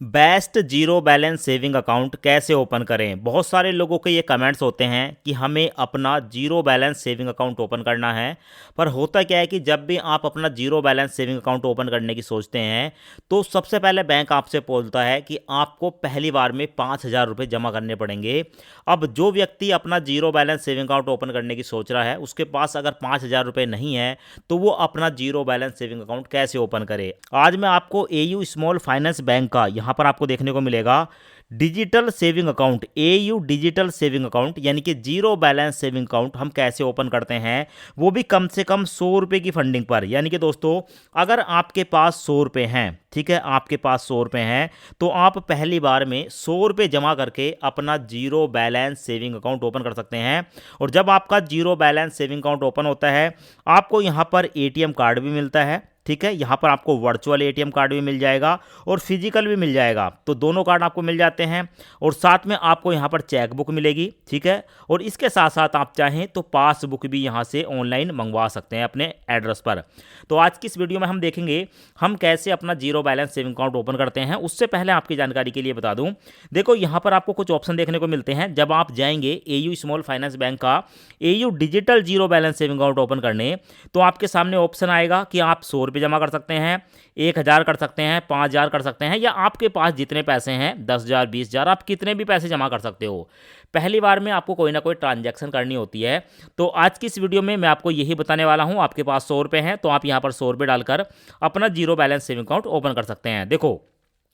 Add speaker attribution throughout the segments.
Speaker 1: Best zero balance saving account कैसे open करें। बहुत सारे लोगों के ये कमेंट्स होते हैं कि हमें अपना zero balance saving account open करना है। पर होता क्या है कि जब भी आप अपना zero balance saving account open करने की सोचते हैं तो सबसे पहले बैंक आपसे बोलता है कि आपको पहली बार में 5,000 रुपये जमा करने पड़ेंगे। अब जो व्यक्ति अपना zero balance saving account open करने की सोच रहा है उसके पास अगर 5,000 रुपये नहीं है तो वो अपना जीरो बैलेंस सेविंग अकाउंट कैसे ओपन करे। आज मैं आपको एयू स्मॉल फाइनेंस बैंक का यहाँ पर आपको देखने को मिलेगा digital saving account, AU digital saving account यानी कि जीरो बैलेंस सेविंग अकाउंट हम कैसे ओपन करते हैं, वो भी कम से कम 100 रुपये की फंडिंग पर। यानी कि दोस्तों अगर आपके पास 100 रुपये हैं, ठीक है, आपके पास 100 रुपये हैं तो आप पहली बार में 100 रुपये जमा करके अपना zero balance saving account open कर सकते हैं। और जब आपका zero balance saving account open होता है आपको यहाँ पर एटीएम कार्ड भी मिलता है, ठीक है, यहाँ पर आपको वर्चुअल एटीएम कार्ड भी मिल जाएगा और फिजिकल भी मिल जाएगा, तो दोनों कार्ड आपको मिल जाते हैं। और साथ में आपको यहाँ पर चेक बुक मिलेगी, ठीक है, और इसके साथ साथ आप चाहें तो पासबुक भी यहाँ से ऑनलाइन मंगवा सकते हैं अपने एड्रेस पर। तो आज की इस वीडियो में हम देखेंगे हम कैसे अपना zero balance saving account open करते हैं। उससे पहले आपकी जानकारी के लिए बता दूं, देखो यहाँ पर आपको कुछ ऑप्शन देखने को मिलते हैं। जब आप जाएंगे एयू स्मॉल फाइनेंस बैंक का AU digital zero balance saving account open करने, तो आपके सामने ऑप्शन आएगा कि आप 100 रुपये जमा कर सकते हैं, 1,000 कर सकते हैं, 5,000 कर सकते हैं, या आपके पास जितने पैसे हैं 10,000 20,000 आप कितने भी पैसे जमा कर सकते हो। पहली बार में आपको कोई ना कोई ट्रांजैक्शन करनी होती है। तो आज की इस वीडियो में मैं आपको यही बताने वाला हूं। आपके पास 100 रुपये हैं तो आप यहां पर 100 रुपये डालकर अपना zero balance saving account open कर सकते हैं। देखो,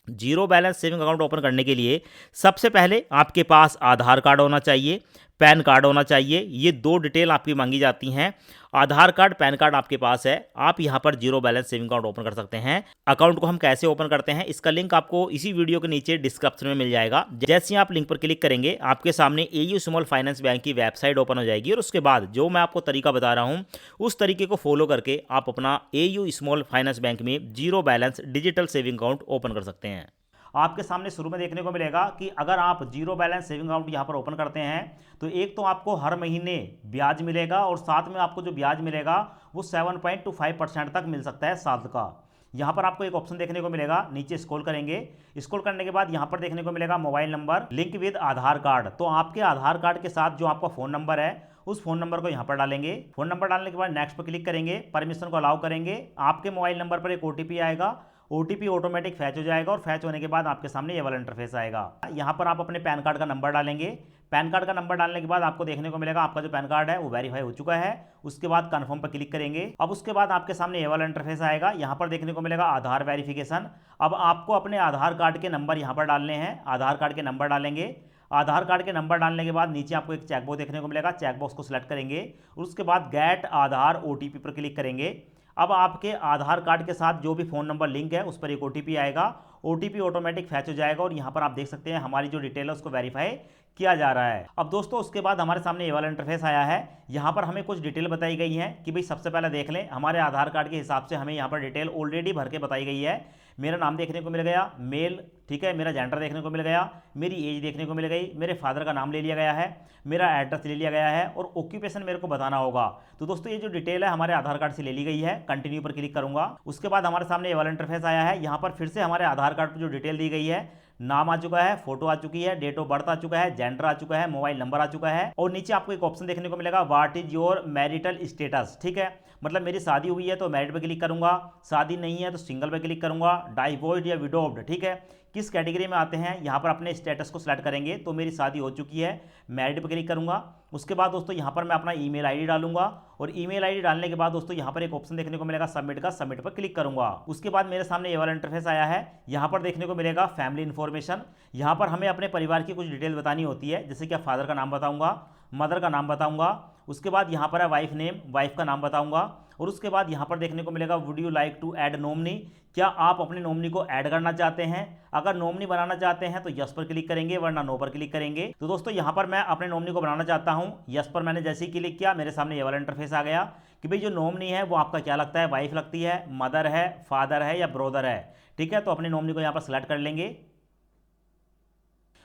Speaker 1: zero balance saving account open करने के लिए सबसे पहले आपके पास आधार कार्ड होना चाहिए, पैन कार्ड होना चाहिए। ये दो डिटेल आपकी मांगी जाती हैं। आधार कार्ड, पैन कार्ड आपके पास है, आप यहां पर zero balance saving account open कर सकते हैं। अकाउंट को हम कैसे ओपन करते हैं इसका लिंक आपको इसी वीडियो के नीचे डिस्क्रिप्शन में मिल जाएगा। जैसे ही आप लिंक पर क्लिक करेंगे आपके सामने एयू स्मॉल फाइनेंस बैंक की वेबसाइट ओपन हो जाएगी और उसके बाद जो मैं आपको तरीका बता रहा हूं उस तरीके को फॉलो करके आप अपना एयू स्मॉल फाइनेंस बैंक में zero balance digital saving account open कर सकते हैं। आपके सामने शुरू में देखने को मिलेगा कि अगर आप जीरो बैलेंस सेविंग अकाउंट यहाँ पर ओपन करते हैं तो एक तो आपको हर महीने ब्याज मिलेगा और साथ में आपको जो ब्याज मिलेगा वो 7.25% तक मिल सकता है साल का। यहाँ पर आपको एक ऑप्शन देखने को मिलेगा, नीचे स्क्रॉल करेंगे, स्क्रॉल करने के बाद यहाँ पर देखने को मिलेगा mobile number link with Aadhaar card. तो आपके आधार कार्ड के साथ जो आपका फ़ोन नंबर है उस फोन नंबर को यहाँ पर डालेंगे। फोन नंबर डालने के बाद नेक्स्ट पर क्लिक करेंगे, परमिशन को अलाउ करेंगे। आपके मोबाइल नंबर पर एक ओटीपी आएगा, ओटीपी ऑटोमेटिक फैच हो जाएगा और फैच होने के बाद आपके सामने ये वाला इंटरफेस आएगा। यहाँ पर आप अपने पैन कार्ड का नंबर डालेंगे। पैन कार्ड का नंबर डालने के बाद आपको देखने को मिलेगा आपका जो पैन कार्ड है वो वेरीफाई हो चुका है। उसके बाद कंफर्म पर क्लिक करेंगे। अब उसके बाद आपके सामने ये वाला इंटरफेस आएगा। यहाँ पर देखने को मिलेगा आधार वेरिफिकेशन। अब आपको अपने आधार कार्ड के नंबर यहाँ पर डालने हैं। आधार कार्ड के नंबर डालेंगे। आधार कार्ड के नंबर डालने के बाद नीचे आपको एक चेकबॉक्स देखने को मिलेगा, चेकबॉक्स को सिलेक्ट करेंगे और उसके बाद गेट आधार ओटीपी पर क्लिक करेंगे। अब आपके आधार कार्ड के साथ जो भी फ़ोन नंबर लिंक है उस पर एक ओटीपी आएगा, ओटीपी ऑटोमेटिक फैच हो जाएगा और यहाँ पर आप देख सकते हैं हमारी जो डिटेल है उसको वेरीफाई किया जा रहा है। अब दोस्तों उसके बाद हमारे सामने ये वाला इंटरफेस आया है। यहाँ पर हमें कुछ डिटेल बताई गई है कि भाई सबसे पहले देख लें हमारे आधार कार्ड के हिसाब से हमें यहाँ पर डिटेल ऑलरेडी भर के बताई गई है। मेरा नाम देखने को मिल गया मेल, ठीक है, मेरा जेंडर देखने को मिल गया, मेरी एज देखने को मिल गई, मेरे फादर का नाम ले लिया गया है, मेरा एड्रेस ले लिया गया है और ऑक्यूपेशन मेरे को बताना होगा। तो दोस्तों ये जो डिटेल है हमारे आधार कार्ड से ले ली गई है। कंटिन्यू पर क्लिक करूंगा। उसके बाद हमारे सामने ये वाला इंटरफेस आया है। यहाँ पर फिर से हमारे आधार कार्ड पर जो डिटेल दी गई है, नाम आ चुका है, फोटो आ चुकी है, डेट ऑफ बर्थ आ चुका है, जेंडर आ चुका है, मोबाइल नंबर आ चुका है और नीचे आपको एक ऑप्शन देखने को मिलेगा what is your marital status, ठीक है, मतलब मेरी शादी हुई है तो मैरिड पे क्लिक करूंगा, शादी नहीं है तो सिंगल पे क्लिक करूंगा, डाइवोर्स्ड या विडोव्ड, ठीक है, किस कैटेगरी में आते हैं यहाँ पर अपने स्टेटस को सिलेक्ट करेंगे। तो मेरी शादी हो चुकी है, मैरिड पे क्लिक करूंगा। उसके बाद दोस्तों यहाँ पर मैं अपना ईमेल आईडी डालूंगा और ईमेल आईडी डालने के बाद दोस्तों यहाँ पर एक ऑप्शन देखने को मिलेगा सबमिट का, सबमिट पर क्लिक करूंगा। उसके बाद मेरे सामने ये वाला इंटरफेस आया है। यहाँ पर देखने को मिलेगा फैमिली इन्फॉर्मेशन। यहाँ पर हमें अपने परिवार की कुछ डिटेल बतानी होती है, जैसे कि फादर का नाम बताऊंगा, मदर का नाम बताऊंगा। उसके बाद यहाँ पर है वाइफ नेम, वाइफ का नाम बताऊंगा और उसके बाद यहाँ पर देखने को मिलेगा would you like to add nominee, क्या आप अपने नॉमिनी को ऐड करना चाहते हैं। अगर नॉमिनी बनाना चाहते हैं तो यस पर क्लिक करेंगे वरना नो पर क्लिक करेंगे। तो दोस्तों यहाँ पर मैं अपने नॉमिनी को बनाना चाहता हूँ, यस पर मैंने जैसे ही क्लिक किया मेरे सामने ये वाला इंटरफेस आ गया कि भाई जो नॉमिनी है वो आपका क्या लगता है, वाइफ लगती है, मदर है, फादर है या ब्रदर है, ठीक है। तो अपने नॉमिनी को यहाँ पर सिलेक्ट कर लेंगे।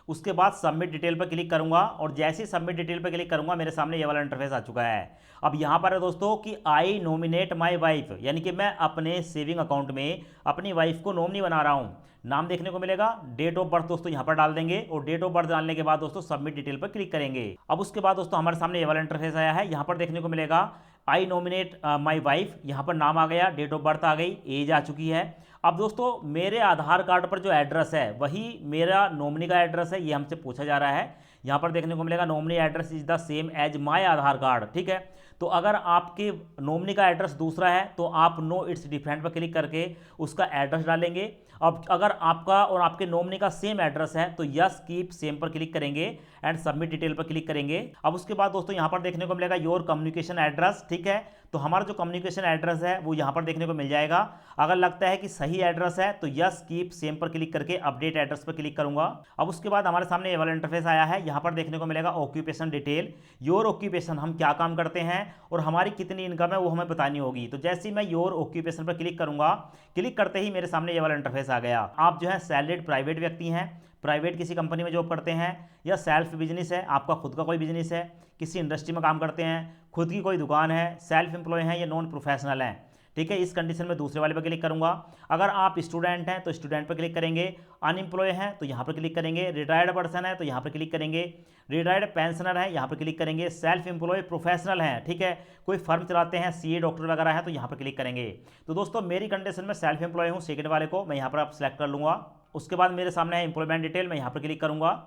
Speaker 1: उसके बाद सबमिट डिटेल पर क्लिक करूंगा और जैसे ही सबमिट डिटेल पर क्लिक करूंगा मेरे सामने ये वाला इंटरफेस आ चुका है। अब यहां पर है दोस्तों कि आई नॉमिनेट माय वाइफ, यानी कि मैं अपने सेविंग अकाउंट में अपनी वाइफ को नॉमिनी बना रहा हूं। नाम देखने को मिलेगा, डेट ऑफ बर्थ दोस्तों यहां पर डाल देंगे और डेट ऑफ बर्थ डालने के बाद दोस्तों सबमिट डिटेल पर क्लिक करेंगे। अब उसके बाद दोस्तों हमारे सामने ये वाला इंटरफेस आया है। यहां पर देखने को मिलेगा आई नॉमिनेट माई वाइफ, यहां पर नाम आ गया, डेट ऑफ बर्थ आ गई, एज आ चुकी है। अब दोस्तों मेरे आधार कार्ड पर जो एड्रेस है वही मेरा नॉमिनी का एड्रेस है, ये हमसे पूछा जा रहा है। यहां पर देखने को मिलेगा nominee address is the same as my Aadhaar card, ठीक है। तो अगर आपके नॉमिनी का एड्रेस दूसरा है तो आप नो इट्स डिफरेंट पर क्लिक करके उसका एड्रेस डालेंगे। अब अगर आपका और आपके नॉमिनी का सेम एड्रेस है तो यस कीप सेम पर क्लिक करेंगे एंड सबमिट डिटेल पर क्लिक करेंगे। अब उसके बाद दोस्तों यहां पर देखने को मिलेगा योर कम्युनिकेशन एड्रेस, ठीक है। तो हमारा जो कम्युनिकेशन एड्रेस है वो यहां पर देखने को मिल जाएगा। अगर लगता है कि सही एड्रेस है तो यस कीप सेम पर क्लिक करके अपडेट एड्रेस पर क्लिक करूंगा। अब उसके बाद हमारे सामने ये वाला इंटरफेस आया है। यहां पर देखने को मिलेगा ऑक्यूपेशन डिटेल, योर ऑक्यूपेशन, हम क्या काम करते हैं और हमारी कितनी इनकम है वो हमें बतानी होगी। तो जैसे ही मैं योर ऑक्यूपेशन पर क्लिक करूंगा, क्लिक करते ही मेरे सामने ये वाला इंटरफेस आ गया। आप जो है सैलरीड प्राइवेट व्यक्ति हैं, प्राइवेट किसी कंपनी में जॉब करते हैं, या सेल्फ बिजनेस है, आपका खुद का कोई बिजनेस है, किसी इंडस्ट्री में काम करते हैं, खुद की कोई दुकान है, सेल्फ एम्प्लॉय हैं या नॉन प्रोफेशनल हैं, ठीक है। इस कंडीशन में दूसरे वाले पर क्लिक करूंगा। अगर आप स्टूडेंट हैं तो स्टूडेंट पर क्लिक करेंगे, अनएम्प्लॉय हैं तो यहाँ पर क्लिक करेंगे, रिटायर्ड पर्सन है तो यहाँ पर क्लिक करेंगे, रिटायर्ड पेंशनर है यहाँ पर क्लिक करेंगे, सेल्फ एम्प्लॉय प्रोफेशनल हैं, ठीक है, कोई फर्म चलाते हैं, सीए डॉक्टर वगैरह हैं तो यहाँ पर क्लिक करेंगे। तो दोस्तों मेरी कंडीशन में सेल्फ एम्प्लॉय हूँ, सेकंड वाले को मैं यहाँ पर आप सेलेक्ट कर लूँगा। उसके बाद मेरे सामने है एम्प्लॉयमेंट डिटेल, मैं यहाँ पर क्लिक करूँगा।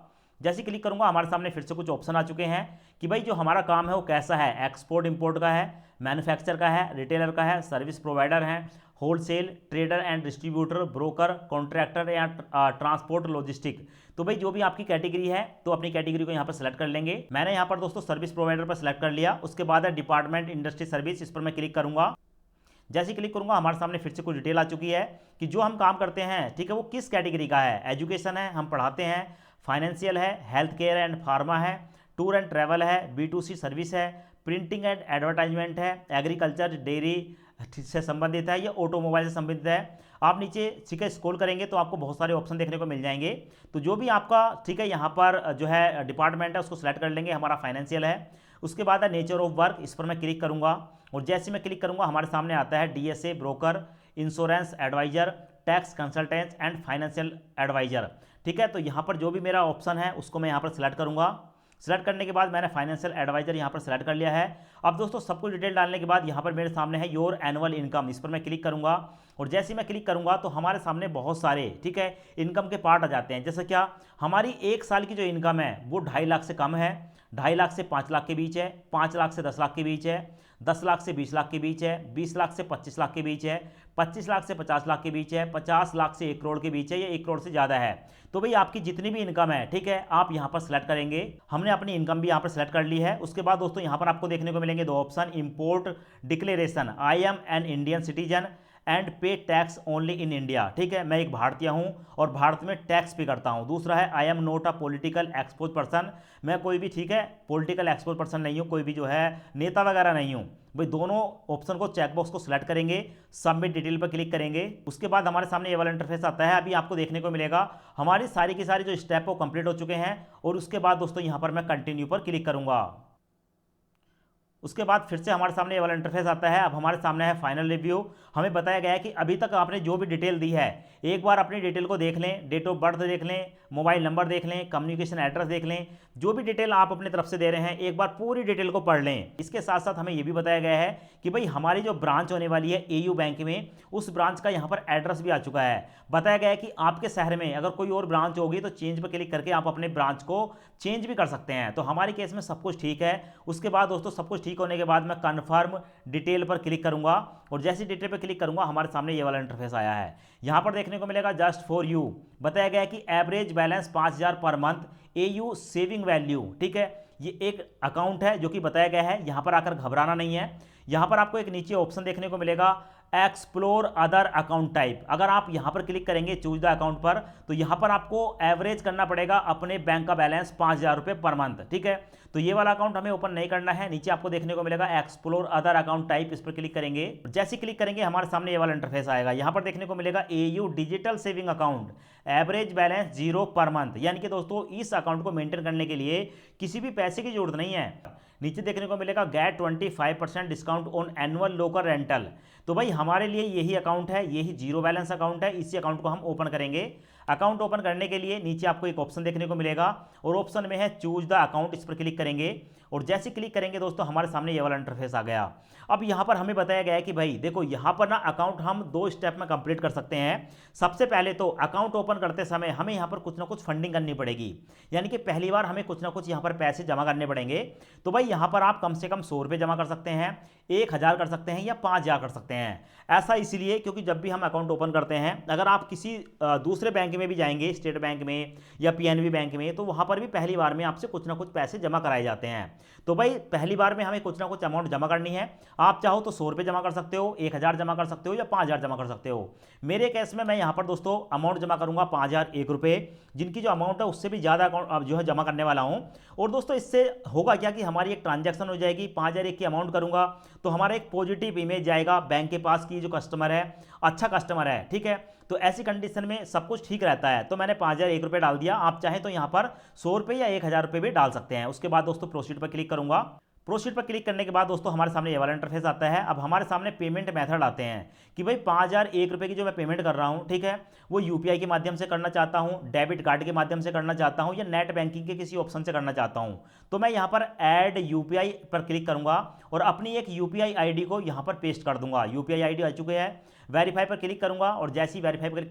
Speaker 1: जैसे क्लिक करूंगा हमारे सामने फिर से कुछ ऑप्शन आ चुके हैं कि भाई जो हमारा काम है वो कैसा है, एक्सपोर्ट इंपोर्ट का है, मैन्युफैक्चर का है, रिटेलर का है, सर्विस प्रोवाइडर है, wholesale, trader and distributor, broker, contractor या ट्रांसपोर्ट लॉजिस्टिक। तो भाई जो भी आपकी कैटेगरी है तो अपनी कैटेगरी को यहाँ पर सेलेक्ट कर लेंगे। मैंने यहाँ पर दोस्तों सर्विस प्रोवाइडर पर सेलेक्ट कर लिया। उसके बाद है डिपार्टमेंट इंडस्ट्री सर्विस, इस पर मैं क्लिक करूंगा। जैसे क्लिक करूंगा हमारे सामने फिर से कुछ डिटेल आ चुकी है कि जो हम काम करते हैं, ठीक है, वो किस कैटेगरी का है। एजुकेशन है, हम पढ़ाते हैं, फाइनेंशियल है, हेल्थ केयर एंड फार्मा है, टूर एंड ट्रैवल है, B2C सर्विस है, प्रिंटिंग एंड एडवर्टाइजमेंट है, एग्रीकल्चर डेयरी से संबंधित है, या ऑटोमोबाइल से संबंधित है। आप नीचे ठीक है स्क्रॉल करेंगे तो आपको बहुत सारे ऑप्शन देखने को मिल जाएंगे। तो जो भी आपका ठीक है यहाँ पर जो है डिपार्टमेंट है उसको सेलेक्ट कर लेंगे। हमारा फाइनेंशियल है। उसके बाद है नेचर ऑफ वर्क, इस पर मैं क्लिक करूँगा और जैसे मैं क्लिक करूँगा हमारे सामने आता है DSA broker, insurance advisor, tax consultant and financial advisor, ठीक है। तो यहाँ पर जो भी मेरा ऑप्शन है उसको मैं यहाँ पर सिलेक्ट करूँगा। सेलेक्ट करने के बाद मैंने फाइनेंशियल एडवाइजर यहाँ पर सेलेक्ट कर लिया है। अब दोस्तों सब कुछ डिटेल डालने के बाद यहाँ पर मेरे सामने है योर एनुअल इनकम, इस पर मैं क्लिक करूँगा और जैसे ही मैं क्लिक करूँगा तो हमारे सामने बहुत सारे ठीक है इनकम के पार्ट आ जाते हैं। जैसे क्या, हमारी एक साल की जो इनकम है वो 2.5 लाख से कम है, 2.5 लाख से 5 लाख के बीच है, 5 लाख से 10 लाख के बीच है, 10 लाख से 20 लाख के बीच है, 20 लाख से 25 लाख के बीच है, 25 लाख से 50 लाख के बीच है, 50 लाख से 1 करोड़ के बीच है, या 1 करोड़ से ज़्यादा है। तो भाई आपकी जितनी भी इनकम है ठीक है आप यहाँ पर सेलेक्ट करेंगे। हमने अपनी इनकम भी यहाँ पर सेलेक्ट कर ली है। उसके बाद दोस्तों यहाँ पर आपको देखने को मिलेंगे 2 option, import declaration, I am an Indian citizen and पे टैक्स ओनली इन इंडिया, ठीक है, मैं एक भारतीय हूं और भारत में टैक्स पे करता हूं। दूसरा है I am note a political expose person, मैं कोई भी ठीक है पॉलिटिकल एक्सपोज पर्सन नहीं हूं, कोई भी जो है नेता वगैरह नहीं हूं। भाई दोनों ऑप्शन को चेकबॉक्स को सिलेक्ट करेंगे, सबमिट डिटेल पर क्लिक करेंगे। उसके बाद हमारे सामने ये वाला इंटरफेस आता है। अभी आपको देखने को मिलेगा हमारी सारी की सारी जो स्टेप वो कंप्लीट हो चुके हैं और उसके बाद दोस्तों यहाँ पर मैं कंटिन्यू पर क्लिक करूंगा। उसके बाद फिर से हमारे सामने ये वाला इंटरफेस आता है। अब हमारे सामने है फाइनल रिव्यू। हमें बताया गया है कि अभी तक आपने जो भी डिटेल दी है एक बार अपनी डिटेल को देख लें, डेट ऑफ बर्थ देख लें, मोबाइल नंबर देख लें, कम्युनिकेशन एड्रेस देख लें, जो भी डिटेल आप अपनी तरफ से दे रहे हैं एक बार पूरी डिटेल को पढ़ लें। इसके साथ साथ हमें यह भी बताया गया है कि भाई हमारी जो ब्रांच होने वाली है AU बैंक में, उस ब्रांच का यहाँ पर एड्रेस भी आ चुका है। बताया गया है कि आपके शहर में अगर कोई और ब्रांच होगी तो चेंज पर क्लिक करके आप अपने ब्रांच को चेंज भी कर सकते हैं। तो हमारे केस में सब कुछ ठीक है। उसके बाद दोस्तों सब कुछ ठीक होने के बाद मैं कन्फर्म डिटेल पर क्लिक करूंगा और जैसी डिटेल पर क्लिक करूंगा हमारे सामने ये वाला इंटरफेस आया है। यहां पर देखने को मिलेगा जस्ट फॉर यू, बताया गया है कि average balance 5000 per month, AU saving value, ठीक है, ये एक अकाउंट है जो कि बताया गया है। यहां पर आकर घबराना नहीं है। यहां पर आपको एक नीचे ऑप्शन देखने को मिलेगा एक्सप्लोर अदर अकाउंट टाइप। अगर आप यहां पर क्लिक करेंगे चूज द अकाउंट पर, तो यहां पर आपको एवरेज करना पड़ेगा अपने बैंक का बैलेंस 5,000 रुपये पर मंथ, ठीक है। तो ये वाला अकाउंट हमें ओपन नहीं करना है। नीचे आपको देखने को मिलेगा एक्सप्लोर अदर अकाउंट टाइप, इस पर क्लिक करेंगे। जैसे क्लिक करेंगे हमारे सामने ये वाला इंटरफेस आएगा। यहां पर देखने को मिलेगा AU digital saving account, average balance 0 per month. यानी कि दोस्तों इस अकाउंट को मेंटेन करने के लिए किसी भी पैसे की जरूरत नहीं है। नीचे देखने को मिलेगा get 25% discount on annual local rental. तो भाई हमारे लिए यही अकाउंट है, यही जीरो बैलेंस अकाउंट है। इसी अकाउंट को हम ओपन करेंगे। अकाउंट ओपन करने के लिए नीचे आपको एक ऑप्शन देखने को मिलेगा और ऑप्शन में है चूज द अकाउंट, इस पर क्लिक करेंगे। और जैसे क्लिक करेंगे दोस्तों हमारे सामने ये वाला इंटरफेस आ गया। अब यहाँ पर हमें बताया गया है कि भाई देखो यहाँ पर ना अकाउंट हम 2 स्टेप में कंप्लीट कर सकते हैं। सबसे पहले तो अकाउंट ओपन करते समय हमें यहाँ पर कुछ ना कुछ फंडिंग करनी पड़ेगी, यानी कि पहली बार हमें कुछ ना कुछ यहाँ पर पैसे जमा करने पड़ेंगे। तो भाई यहाँ पर आप कम से कम 100 रुपये जमा कर सकते हैं, 1,000 कर सकते हैं या 5,000 कर सकते हैं। ऐसा इसलिए क्योंकि जब भी हम अकाउंट ओपन करते हैं, अगर आप किसी दूसरे बैंक में भी जाएंगे, स्टेट बैंक में या पीएनबी बैंक में, तो वहाँ पर भी पहली बार में आपसे कुछ ना कुछ पैसे जमा कराए जाते हैं। तो भाई पहली बार में हमें कुछ ना कुछ अमाउंट जमा करनी है। आप चाहो तो 100 रुपये जमा कर सकते हो, 1,000 जमा कर सकते हो या 5,000 जमा कर सकते हो। मेरे केस में मैं यहाँ पर दोस्तों अमाउंट जमा करूँगा 5,001 रुपये, जिनकी जो अमाउंट है उससे भी ज़्यादा अकाउंट जो है जमा करने वाला हूँ। और दोस्तों इससे होगा क्या कि हमारी एक ट्रांजैक्शन हो जाएगी। 5,001 की अमाउंट करूँगा तो हमारा एक पॉजिटिव इमेज जाएगा बैंक के पास की जो कस्टमर है अच्छा कस्टमर है, ठीक है। तो ऐसी कंडीशन में सब कुछ ठीक रहता है। तो मैंने 5,001 रुपये डाल दिया। आप चाहें तो यहाँ पर 100 रुपये या 1,000 रुपये भी डाल सकते हैं। उसके बाद दोस्तों प्रोसीड पर क्लिक करूँगा। प्रोसीड पर क्लिक करने के बाद दोस्तों हमारे सामने ये वाला इंटरफेस आता है। अब हमारे सामने पेमेंट मेथड आते हैं कि भाई 5,001 रुपये की जो मैं पेमेंट कर रहा हूँ, ठीक है, वो यूपीआई के माध्यम से करना चाहता हूँ, डेबिट कार्ड के माध्यम से करना चाहता हूँ या नेट बैंकिंग के किसी ऑप्शन से करना चाहता हूँ। तो मैं यहाँ पर ऐड यूपीआई पर क्लिक करूँगा और अपनी एक यूपीआई आईडी को यहाँ पर पेस्ट कर दूंगा। यूपीआई आईडी आ चुके हैं। वेरीफाई पर क्लिक करूंगा और जैसे ही वेरीफाई पर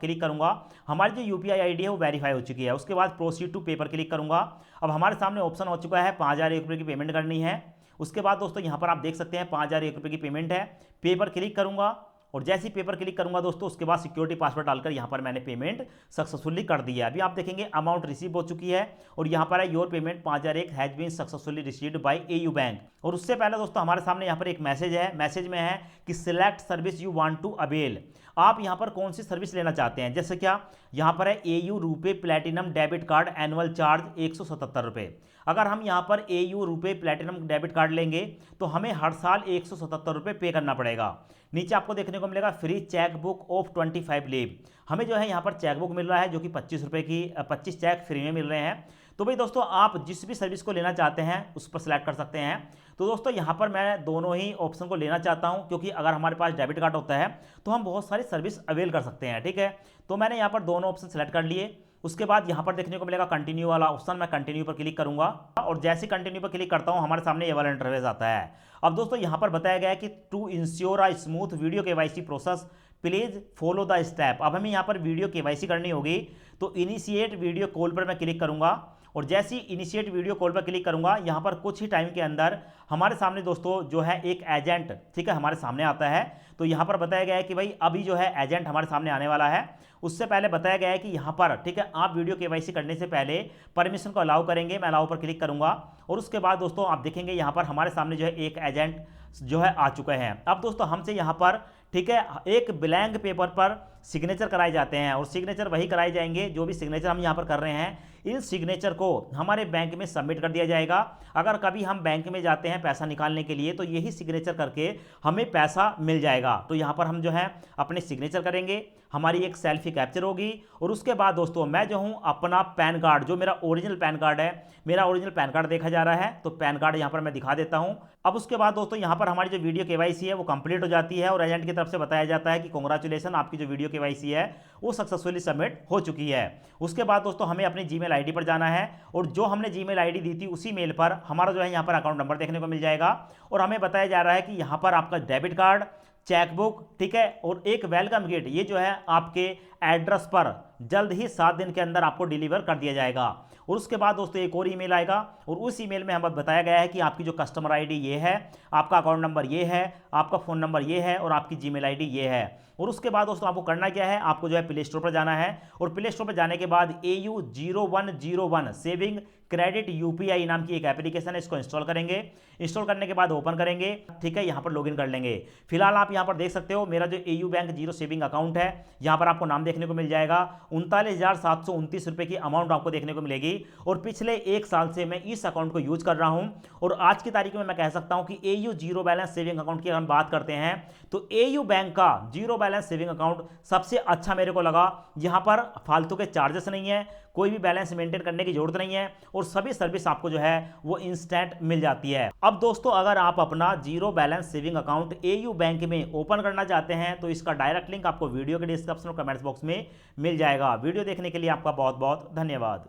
Speaker 1: क्लिक करूंगा हमारी जो यूपीआई आईडी है वो वेरीफाई हो चुकी है। उसके बाद प्रोसीड टू पे पर क्लिक करूंगा। अब हमारे सामने ऑप्शन हो चुका है 5,001 रुपये की पेमेंट करनी है। उसके बाद दोस्तों यहाँ पर आप देख सकते हैं 5,001 रुपये की पेमेंट है। पे पर क्लिक करूंगा और जैसे ही पेपर क्लिक करूंगा दोस्तों उसके बाद सिक्योरिटी पासवर्ड डालकर यहां पर मैंने पेमेंट सक्सेसफुली कर दी है। अभी आप देखेंगे अमाउंट रिसीव हो चुकी है और यहां पर है your payment 5,001 has been successfully received by AU bank. और उससे पहले दोस्तों हमारे सामने यहां पर एक मैसेज है। मैसेज में है कि select service you want to avail. आप यहां पर कौन सी सर्विस लेना चाहते हैं। जैसे क्या यहां पर है AU RuPay platinum debit card annual charge 177 रुपये। अगर हम यहां पर AU RuPay platinum debit card लेंगे तो हमें हर साल 177 रुपये पे करना पड़ेगा। नीचे आपको देखने को मिलेगा free cheque book of 25 leave. हमें जो है यहाँ पर चेक बुक मिल रहा है जो कि 25 रुपये की 25 चेक फ्री में मिल रहे हैं। तो भाई दोस्तों आप जिस भी सर्विस को लेना चाहते हैं उस पर सेलेक्ट कर सकते हैं। तो दोस्तों यहाँ पर मैं दोनों ही ऑप्शन को लेना चाहता हूँ क्योंकि अगर हमारे पास डेबिट कार्ड होता है तो हम बहुत सारी सर्विस अवेल कर सकते हैं, ठीक है। तो मैंने यहाँ पर दोनों ऑप्शन सेलेक्ट कर लिए। उसके बाद यहाँ पर देखने को मिलेगा कंटिन्यू वाला ऑप्शन, मैं कंटिन्यू पर क्लिक करूंगा और जैसे कंटिन्यू पर क्लिक करता हूँ हमारे सामने ये वाला इंटरफेस आता है। अब दोस्तों यहाँ पर बताया गया है कि to ensure a smooth video KYC process please follow the step. अब हमें यहाँ पर वीडियो केवाईसी करनी होगी तो इनिशिएट वीडियो कॉल पर मैं क्लिक करूंगा और जैसे ही इनिशिएट वीडियो कॉल पर क्लिक करूंगा यहाँ पर कुछ ही टाइम के अंदर हमारे सामने दोस्तों जो है एक एजेंट, ठीक है, हमारे सामने आता है। तो यहाँ पर बताया गया है कि भाई अभी जो है एजेंट हमारे सामने आने वाला है। उससे पहले बताया गया है कि यहाँ पर, ठीक है, आप वीडियो केवाईसी करने से पहले परमिशन को अलाउ करेंगे। मैं अलाउ पर क्लिक करूंगा और उसके बाद दोस्तों आप देखेंगे यहाँ पर हमारे सामने जो है एक एजेंट जो है आ चुके हैं। अब दोस्तों हमसे यहाँ पर, ठीक है, एक ब्लैंक पेपर पर सिग्नेचर कराए जाते हैं और सिग्नेचर वही कराए जाएंगे जो भी सिग्नेचर हम यहाँ पर कर रहे हैं। इन सिग्नेचर को हमारे बैंक में सबमिट कर दिया जाएगा। अगर कभी हम बैंक में जाते हैं पैसा निकालने के लिए तो यही सिग्नेचर करके हमें पैसा मिल जाएगा। तो यहाँ पर हम जो है अपने सिग्नेचर करेंगे, हमारी एक सेल्फी कैप्चर होगी और उसके बाद दोस्तों मैं जो हूँ अपना पैन कार्ड, जो मेरा ओरिजिनल पैन कार्ड है, मेरा ओरिजिनल पैन कार्ड देखा जा रहा है तो पैन कार्ड यहाँ पर मैं दिखा देता हूँ। अब उसके बाद दोस्तों यहाँ पर हमारी जो वीडियो केवाईसी है वो कंप्लीट हो जाती है और एजेंट की तरफ से बताया जाता है कि कांग्रेचुलेसन, आपकी जो वीडियो केवाईसी है वो सक्सेसफुली सबमिट हो चुकी है। उसके बाद दोस्तों हमें अपनी जीमेल आईडी पर जाना है और जो हमने जीमेल आईडी दी थी उसी मेल पर हमारा जो है यहाँ पर अकाउंट नंबर देखने को मिल जाएगा और हमें बताया जा रहा है कि यहाँ पर आपका डेबिट कार्ड, चेकबुक, ठीक है, और एक वेलकम गिफ्ट ये जो है आपके एड्रेस पर जल्द ही 7 दिन के अंदर आपको डिलीवर कर दिया जाएगा। और उसके बाद दोस्तों एक और ईमेल आएगा और उस ईमेल में हमें बताया गया है कि आपकी जो कस्टमर आईडी ये है, आपका अकाउंट नंबर ये है, आपका फ़ोन नंबर ये है और आपकी जीमेल आईडी ये है। और उसके बाद दोस्तों आपको करना क्या है, आपको जो है प्ले स्टोर पर जाना है और प्ले स्टोर पर जाने के बाद AU0101 सेविंग क्रेडिट यूपीआई नाम की एक एप्लीकेशन है, इसको इंस्टॉल करेंगे। इंस्टॉल करने के बाद ओपन करेंगे, ठीक है, यहाँ पर लॉगिन कर लेंगे। फिलहाल आप यहाँ पर देख सकते हो मेरा जो AU bank zero saving account है, यहाँ पर आपको नाम देखने को मिल जाएगा। 39,729 रुपये की अमाउंट आपको देखने को मिलेगी और पिछले एक साल से मैं इस अकाउंट को यूज कर रहा हूँ। और आज की तारीख में मैं कह सकता हूँ कि AU zero balance saving account की अगर हम बात करते हैं तो AU बैंक का जीरो बैलेंस सेविंग अकाउंट सबसे अच्छा मेरे को लगा। यहाँ पर फालतू के चार्जेस नहीं है, कोई भी बैलेंस मेंटेन करने की जरूरत नहीं है और सभी सर्विस आपको जो है वो इंस्टेंट मिल जाती है। अब दोस्तों अगर आप अपना zero balance saving account AU bank में ओपन करना चाहते हैं तो इसका डायरेक्ट लिंक आपको वीडियो के डिस्क्रिप्शन और कमेंट्स बॉक्स में मिल जाएगा। वीडियो देखने के लिए आपका बहुत बहुत धन्यवाद।